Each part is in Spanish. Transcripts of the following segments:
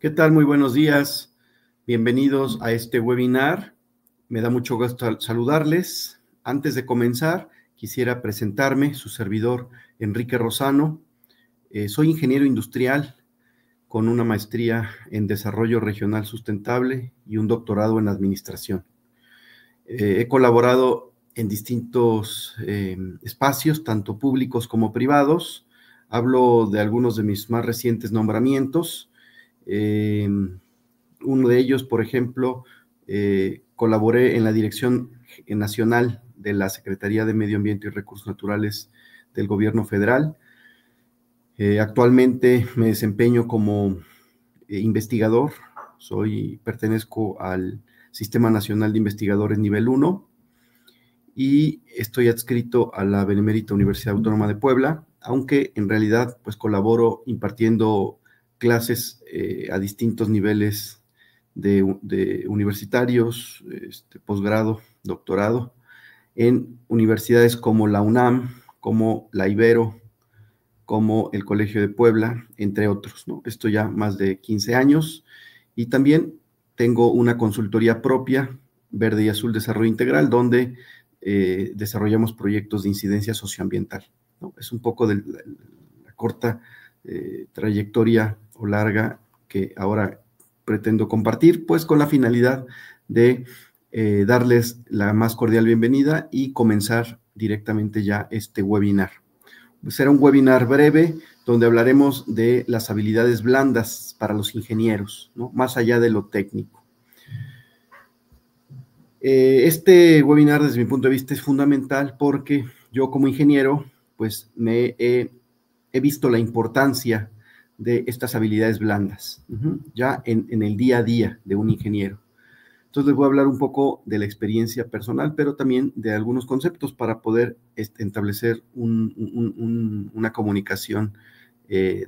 ¿Qué tal? Muy buenos días. Bienvenidos a este webinar. Me da mucho gusto saludarles. Antes de comenzar, quisiera presentarme, su servidor Enrique Rosano. Soy ingeniero industrial con una maestría en desarrollo regional sustentable y un doctorado en administración. He colaborado en distintos espacios, tanto públicos como privados. Hablo de algunos de mis más recientes nombramientos. Uno de ellos, por ejemplo, colaboré en la Dirección Nacional de la Secretaría de Medio Ambiente y Recursos Naturales del Gobierno Federal. Actualmente me desempeño como investigador. Pertenezco al Sistema Nacional de Investigadores Nivel 1 y estoy adscrito a la Benemérita Universidad Autónoma de Puebla, aunque en realidad pues colaboro impartiendo clases a distintos niveles de universitarios, posgrado, doctorado, en universidades como la UNAM, como la Ibero, como el Colegio de Puebla, entre otros, ¿no? Esto ya más de 15 años. Y también tengo una consultoría propia, Verde y Azul Desarrollo Integral, donde desarrollamos proyectos de incidencia socioambiental, ¿no? Es un poco de la corta trayectoria o larga que ahora pretendo compartir, pues con la finalidad de darles la más cordial bienvenida y comenzar directamente ya este webinar. Será un webinar breve donde hablaremos de las habilidades blandas para los ingenieros, ¿no? Más allá de lo técnico. Este webinar, desde mi punto de vista, es fundamental porque yo como ingeniero, pues he visto la importancia de estas habilidades blandas, ya en el día a día de un ingeniero. Entonces les voy a hablar un poco de la experiencia personal, pero también de algunos conceptos para poder establecer una comunicación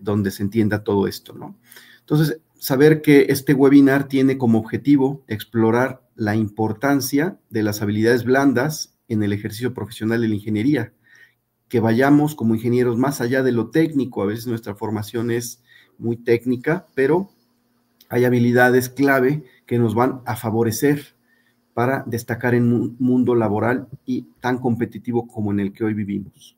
donde se entienda todo esto, ¿no? Entonces, saber que este webinar tiene como objetivo explorar la importancia de las habilidades blandas en el ejercicio profesional de la ingeniería, que vayamos como ingenieros más allá de lo técnico. A veces nuestra formación es muy técnica, pero hay habilidades clave que nos van a favorecer para destacar en un mundo laboral y tan competitivo como en el que hoy vivimos.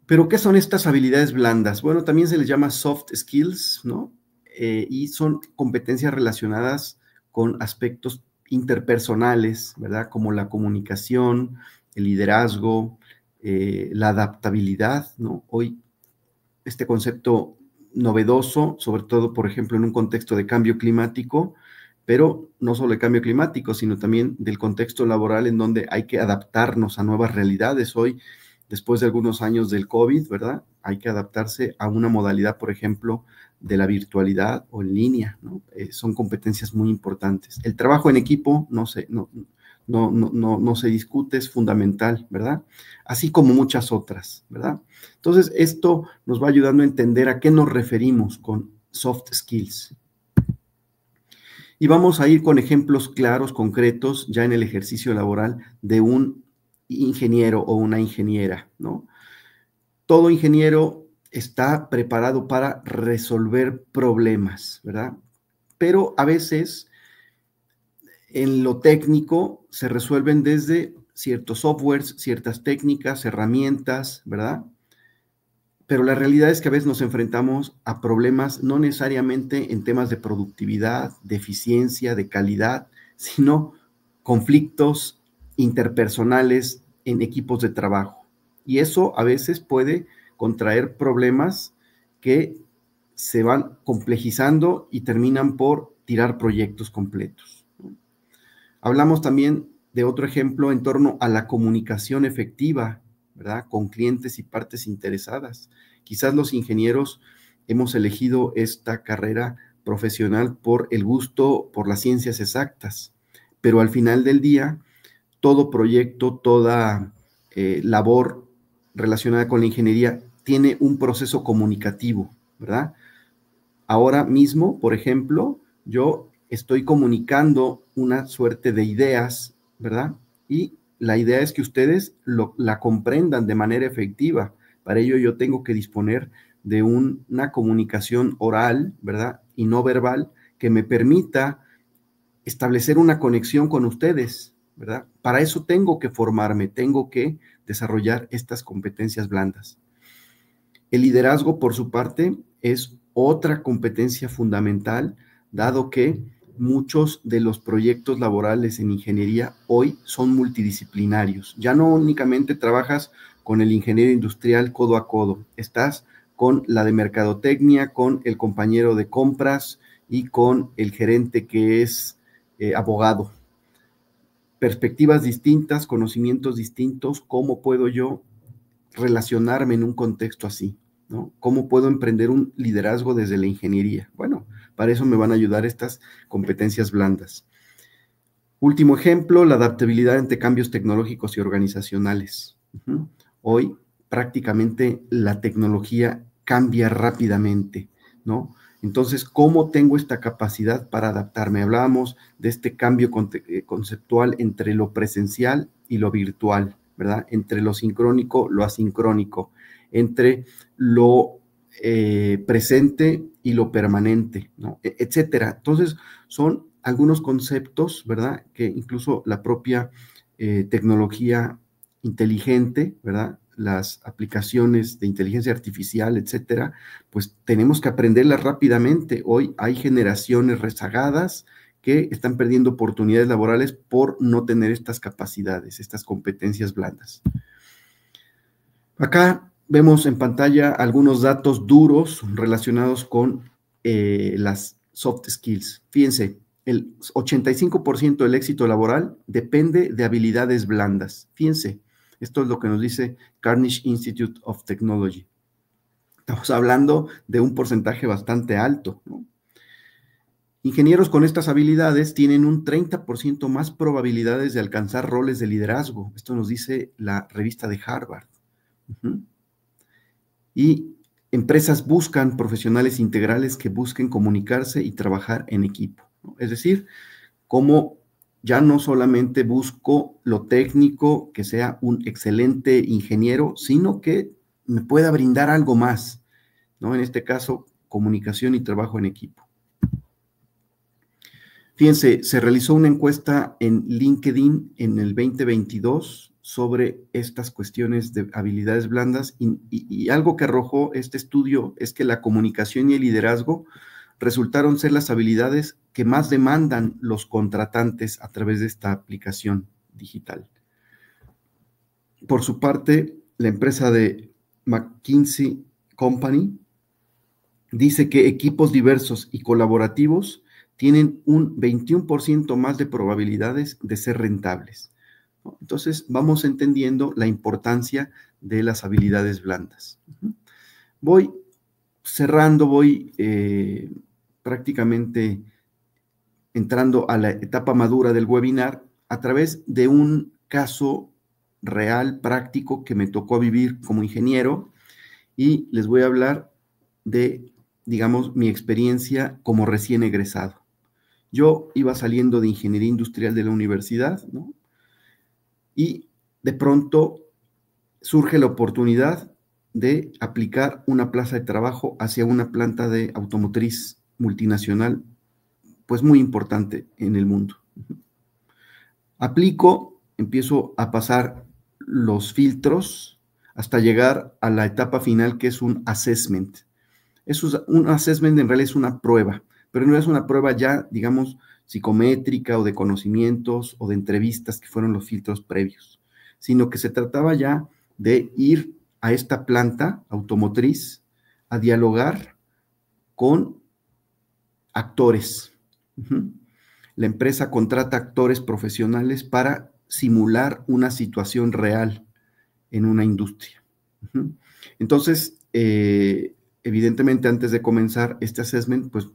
Pero, ¿qué son estas habilidades blandas? Bueno, también se les llama soft skills, ¿no? Y son competencias relacionadas con aspectos interpersonales, ¿verdad? Como la comunicación, el liderazgo, la adaptabilidad, ¿no? Hoy este concepto novedoso, sobre todo, por ejemplo, en un contexto de cambio climático, pero no solo de cambio climático, sino también del contexto laboral en donde hay que adaptarnos a nuevas realidades. Hoy, después de algunos años del COVID, ¿verdad? Hay que adaptarse a una modalidad, por ejemplo, de la virtualidad o en línea, ¿no? Son competencias muy importantes. El trabajo en equipo no se discute, es fundamental, ¿verdad? Así como muchas otras, ¿verdad? Entonces, esto nos va ayudando a entender a qué nos referimos con soft skills. Y vamos a ir con ejemplos claros, concretos, ya en el ejercicio laboral de un ingeniero o una ingeniera, ¿no? Todo ingeniero está preparado para resolver problemas, ¿verdad? Pero a veces en lo técnico se resuelven desde ciertos softwares, ciertas técnicas, herramientas, ¿verdad? Pero la realidad es que a veces nos enfrentamos a problemas no necesariamente en temas de productividad, de eficiencia, de calidad, sino conflictos interpersonales en equipos de trabajo. Y eso a veces puede contraer problemas que se van complejizando y terminan por tirar proyectos completos. Hablamos también de otro ejemplo en torno a la comunicación efectiva, ¿verdad? Con clientes y partes interesadas. Quizás los ingenieros hemos elegido esta carrera profesional por el gusto por las ciencias exactas, pero al final del día, todo proyecto, toda labor relacionada con la ingeniería tiene un proceso comunicativo, ¿verdad? Ahora mismo, por ejemplo, yo estoy comunicando una suerte de ideas, ¿verdad? Y la idea es que ustedes la comprendan de manera efectiva. Para ello yo tengo que disponer de una comunicación oral, ¿verdad? Y no verbal, que me permita establecer una conexión con ustedes, ¿verdad? Para eso tengo que formarme, tengo que desarrollar estas competencias blandas. El liderazgo, por su parte, es otra competencia fundamental, dado que muchos de los proyectos laborales en ingeniería hoy son multidisciplinarios. Ya no únicamente trabajas con el ingeniero industrial codo a codo, estás con la de mercadotecnia, con el compañero de compras y con el gerente que es abogado. Perspectivas distintas, conocimientos distintos, ¿cómo puedo yo relacionarme en un contexto así? ¿No? ¿Cómo puedo emprender un liderazgo desde la ingeniería? Bueno, para eso me van a ayudar estas competencias blandas. Último ejemplo, la adaptabilidad ante cambios tecnológicos y organizacionales. Hoy prácticamente la tecnología cambia rápidamente, ¿no? Entonces, ¿cómo tengo esta capacidad para adaptarme? Hablábamos de este cambio conceptual entre lo presencial y lo virtual, ¿verdad? Entre lo sincrónico, lo asincrónico, entre lo presente y lo permanente, ¿no? Etcétera. Entonces, son algunos conceptos, ¿verdad? Que incluso la propia tecnología inteligente, ¿verdad? Las aplicaciones de inteligencia artificial, etcétera, pues tenemos que aprenderlas rápidamente. Hoy hay generaciones rezagadas que están perdiendo oportunidades laborales por no tener estas capacidades, estas competencias blandas. Acá vemos en pantalla algunos datos duros relacionados con las soft skills. Fíjense, el 85% del éxito laboral depende de habilidades blandas. Fíjense, esto es lo que nos dice Carnegie Institute of Technology. Estamos hablando de un porcentaje bastante alto, ¿no? Ingenieros con estas habilidades tienen un 30% más probabilidades de alcanzar roles de liderazgo. Esto nos dice la revista de Harvard. Y empresas buscan profesionales integrales que busquen comunicarse y trabajar en equipo, ¿no? Es decir, como ya no solamente busco lo técnico, que sea un excelente ingeniero, sino que me pueda brindar algo más, ¿no? En este caso, comunicación y trabajo en equipo. Fíjense, se realizó una encuesta en LinkedIn en el 2022 sobre estas cuestiones de habilidades blandas y algo que arrojó este estudio es que la comunicación y el liderazgo resultaron ser las habilidades que más demandan los contratantes a través de esta aplicación digital. Por su parte, la empresa de McKinsey Company dice que equipos diversos y colaborativos tienen un 21% más de probabilidades de ser rentables, ¿no? Entonces, vamos entendiendo la importancia de las habilidades blandas. Voy cerrando, voy prácticamente entrando a la etapa madura del webinar a través de un caso real, práctico, que me tocó vivir como ingeniero, y les voy a hablar de, digamos, mi experiencia como recién egresado. Yo iba saliendo de ingeniería industrial de la universidad, ¿no? Y de pronto surge la oportunidad de aplicar una plaza de trabajo hacia una planta de automotriz multinacional, pues muy importante en el mundo. Aplico, empiezo a pasar los filtros hasta llegar a la etapa final, que es un assessment. Un assessment en realidad es una prueba, pero no es una prueba ya, digamos, psicométrica o de conocimientos o de entrevistas, que fueron los filtros previos, sino que se trataba ya de ir a esta planta automotriz a dialogar con actores. La empresa contrata actores profesionales para simular una situación real en una industria. Entonces, evidentemente, antes de comenzar este assessment, pues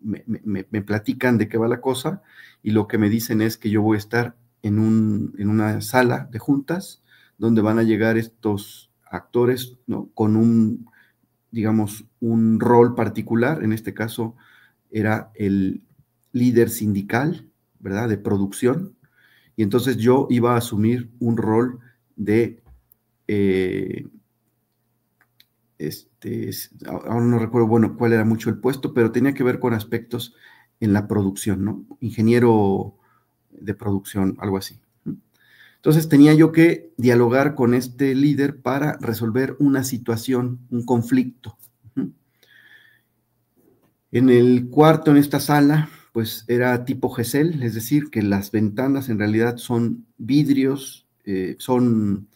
me platican de qué va la cosa, y lo que me dicen es que yo voy a estar en una sala de juntas donde van a llegar estos actores, ¿no? Con digamos, un rol particular. En este caso era el líder sindical, ¿verdad?, de producción, y entonces yo iba a asumir un rol de ahora no recuerdo, bueno, cuál era mucho el puesto, pero tenía que ver con aspectos en la producción, ¿no? Ingeniero de producción, algo así. Entonces tenía yo que dialogar con este líder para resolver una situación, un conflicto. En el cuarto, en esta sala, pues era tipo gesell, es decir, que las ventanas en realidad son vidrios, son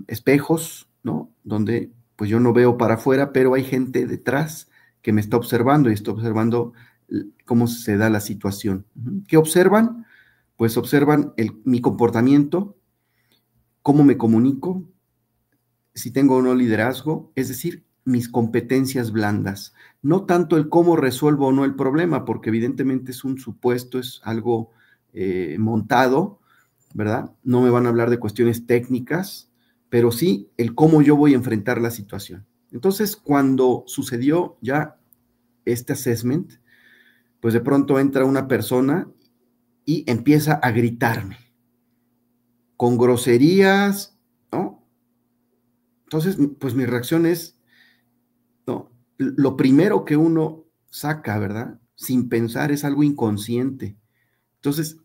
espejos, ¿no? Donde pues yo no veo para afuera, pero hay gente detrás que me está observando y está observando cómo se da la situación. ¿Qué observan? Pues observan mi comportamiento, cómo me comunico, si tengo o no liderazgo, es decir, mis competencias blandas. No tanto el cómo resuelvo o no el problema, porque evidentemente es un supuesto, es algo montado, ¿verdad? No me van a hablar de cuestiones técnicas, pero sí el cómo yo voy a enfrentar la situación. Entonces, cuando sucedió ya este assessment, pues de pronto entra una persona y empieza a gritarme con groserías, ¿no? Entonces, pues mi reacción es, no, lo primero que uno saca, ¿verdad? Sin pensar es algo inconsciente. Entonces,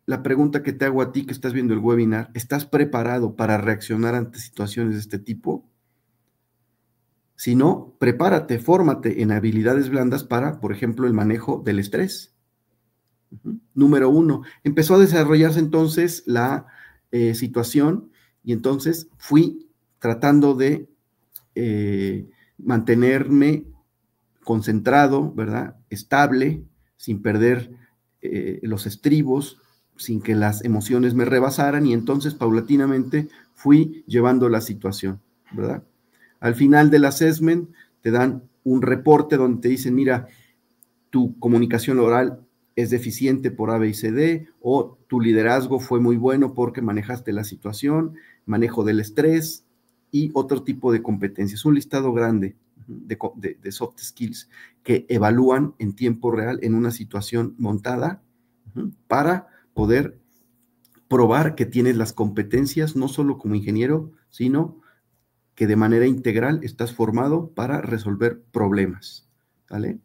la pregunta que te hago a ti que estás viendo el webinar, ¿estás preparado para reaccionar ante situaciones de este tipo? Si no, prepárate, fórmate en habilidades blandas para, por ejemplo, el manejo del estrés. Número 1, empezó a desarrollarse entonces la situación y entonces fui tratando de mantenerme concentrado, ¿verdad? Estable, sin perder los estribos, sin que las emociones me rebasaran y entonces paulatinamente fui llevando la situación, ¿verdad? Al final del assessment te dan un reporte donde te dicen, mira, tu comunicación oral es deficiente por A, B y C, D, o tu liderazgo fue muy bueno porque manejaste la situación, manejo del estrés y otro tipo de competencias. Un listado grande de soft skills que evalúan en tiempo real en una situación montada para poder probar que tienes las competencias no solo como ingeniero, sino que de manera integral estás formado para resolver problemas, ¿vale?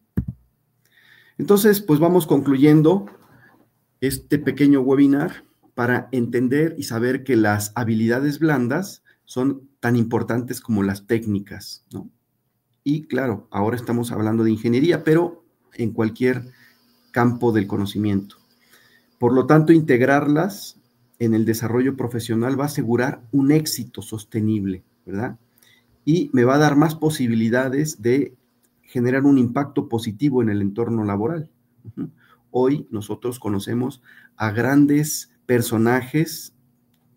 Entonces, pues vamos concluyendo este pequeño webinar para entender y saber que las habilidades blandas son tan importantes como las técnicas, ¿no? Y claro, ahora estamos hablando de ingeniería, pero en cualquier campo del conocimiento. Por lo tanto, integrarlas en el desarrollo profesional va a asegurar un éxito sostenible, ¿verdad? Y me va a dar más posibilidades de generar un impacto positivo en el entorno laboral. Hoy nosotros conocemos a grandes personajes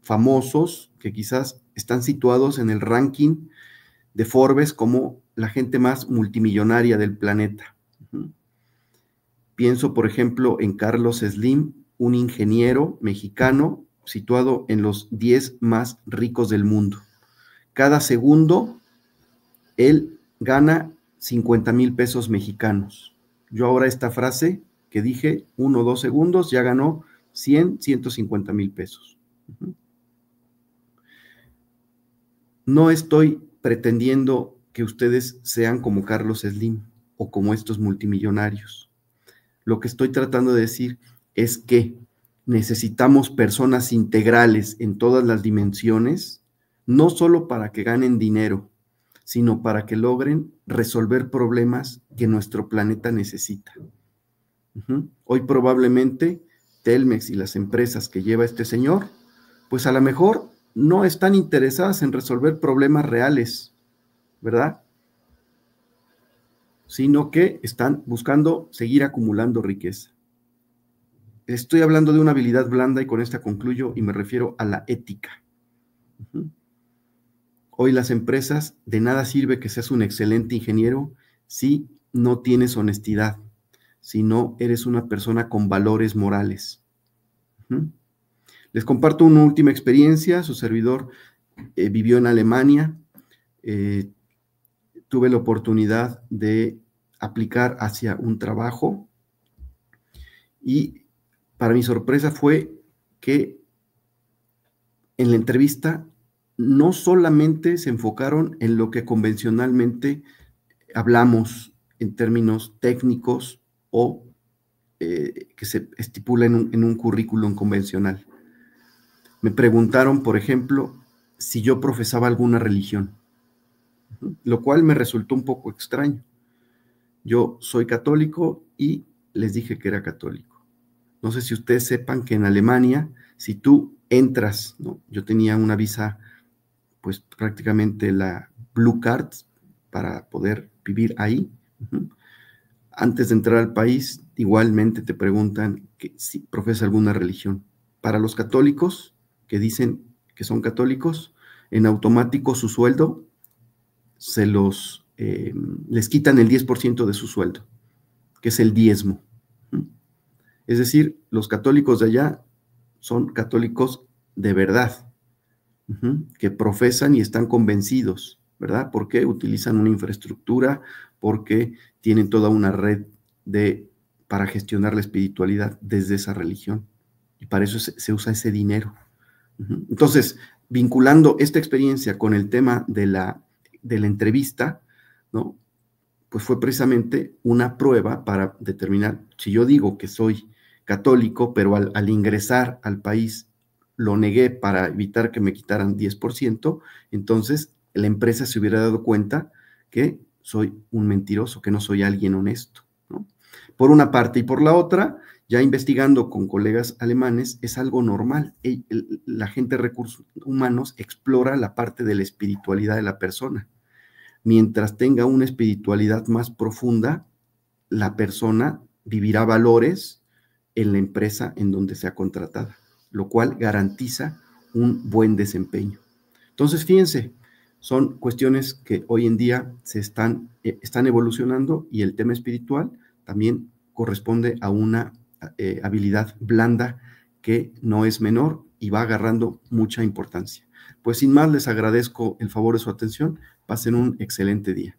famosos que quizás están situados en el ranking de Forbes como la gente más multimillonaria del planeta. Pienso, por ejemplo, en Carlos Slim, un ingeniero mexicano situado en los 10 más ricos del mundo. Cada segundo, él gana 50,000 pesos mexicanos. Yo ahora esta frase que dije, 1 o 2 segundos, ya ganó 150,000 pesos. No estoy pretendiendo que ustedes sean como Carlos Slim o como estos multimillonarios. Lo que estoy tratando de decir es que necesitamos personas integrales en todas las dimensiones, no solo para que ganen dinero, sino para que logren resolver problemas que nuestro planeta necesita. Hoy probablemente Telmex y las empresas que lleva este señor, pues a lo mejor no están interesadas en resolver problemas reales, ¿verdad? Sino que están buscando seguir acumulando riqueza. Estoy hablando de una habilidad blanda y con esta concluyo y me refiero a la ética. Hoy las empresas, de nada sirve que seas un excelente ingeniero si no tienes honestidad, si no eres una persona con valores morales. Les comparto una última experiencia. Su servidor vivió en Alemania. Tuve la oportunidad de aplicar hacia un trabajo y para mi sorpresa fue que en la entrevista no solamente se enfocaron en lo que convencionalmente hablamos en términos técnicos o que se estipula en un currículum convencional. Me preguntaron, por ejemplo, si yo profesaba alguna religión, lo cual me resultó un poco extraño. Yo soy católico y les dije que era católico. No sé si ustedes sepan que en Alemania, si tú entras, ¿no? Yo tenía una visa, pues prácticamente la Blue Card para poder vivir ahí. Antes de entrar al país, igualmente te preguntan que si profesa alguna religión. Para los católicos que dicen que son católicos, en automático su sueldo les quitan el 10% de su sueldo, que es el diezmo. Es decir, los católicos de allá son católicos de verdad, que profesan y están convencidos, ¿verdad? Porque utilizan una infraestructura, porque tienen toda una red para gestionar la espiritualidad desde esa religión. Y para eso se usa ese dinero. Entonces, vinculando esta experiencia con el tema de la entrevista, ¿no? Pues fue precisamente una prueba para determinar, si yo digo que soy católico, pero al ingresar al país lo negué para evitar que me quitaran 10%, entonces la empresa se hubiera dado cuenta que soy un mentiroso, que no soy alguien honesto, ¿no? Por una parte, y por la otra, ya investigando con colegas alemanes, es algo normal. La gente de recursos humanos explora la parte de la espiritualidad de la persona. Mientras tenga una espiritualidad más profunda, la persona vivirá valores en la empresa en donde sea contratada, lo cual garantiza un buen desempeño. Entonces, fíjense, son cuestiones que hoy en día están evolucionando, y el tema espiritual también corresponde a una habilidad blanda que no es menor y va agarrando mucha importancia. Pues sin más, les agradezco el favor de su atención. Pasen un excelente día.